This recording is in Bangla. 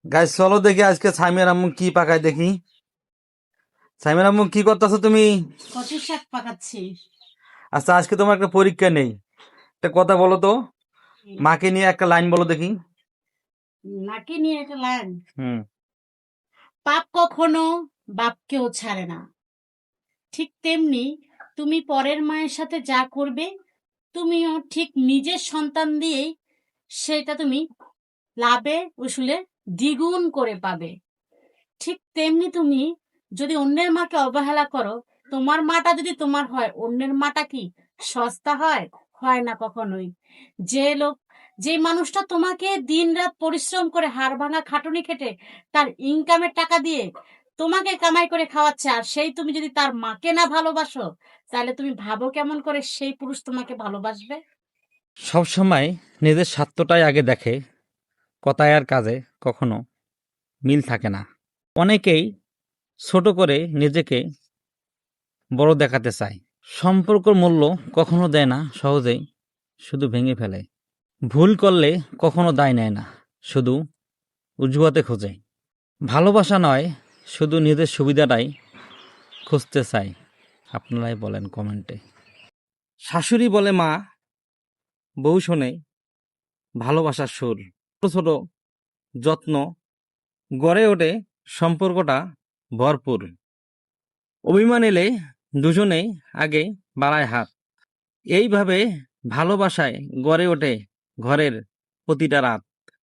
গাইস চলো দেখি আজকে সাইমের আম্মু কি পাকায় দেখি। সাইমের আম্মু কি করতেছো তুমি? কচু শাক পাকাচ্ছি। আচ্ছা আজকে তোমার একটা পরীক্ষা নেই, একটা কথা বলো তো, হুম, মাকে নিয়ে একটা লাইন বলো দেখি। নাকি নিয়ে একটা লাইন। হুম। পাপ কখনো বাপকেও ছাড়ে না, ঠিক তেমনি তুমি পরের মায়ের সাথে যা করবে তুমিও ঠিক নিজের সন্তান দিয়েই সেটা তুমি লাভে উসুলে দ্বিগুণ করে পাবে। ঠিক তেমনি তুমি যদি অন্যের মাকে অবহেলা করো, তোমার মাটা যদি তোমার হয়, অন্যের মাটা কি সস্তা হয়? হয় না কখনোই। যে লোক, যে মানুষটা তোমাকে দিনরাত পরিশ্রম করে হাড় ভাঙা খাটুনি খেটে তার ইনকামের টাকা দিয়ে তোমাকে কামাই করে খাওয়াচ্ছে, আর সেই তুমি যদি তার মাকে না ভালোবাসো, তাহলে তুমি ভাবো কেমন করে সেই পুরুষ তোমাকে ভালোবাসবে? সব সময় নিজের স্বার্থটাই আগে দেখে, কথায় আর কাজে কখনো মিল থাকে না। অনেকেই ছোট করে নিজেকে বড় দেখাতে চায়, সম্পর্কের মূল্য কখনো দেয় না সহজেই, শুধু ভেঙে ফেলে। ভুল করলে কখনো দায় নেয় না, শুধু অজুহাতে খোঁজে। ভালোবাসা নয়, শুধু নিজের সুবিধাটাই খুঁজতে চাই। আপনারাই বলেন কমেন্টে। শাশুড়ি বলে মা, বউ শোনে ভালোবাসার সুর। ছোট ছোট যত্ন গড়ে ওঠে সম্পর্কটা ভরপুর। অভিমান এলে দুজনেই আগে বাড়ায় হাত। এইভাবে ভালোবাসায় গড়ে ওঠে ঘরের প্রতিটা রাত।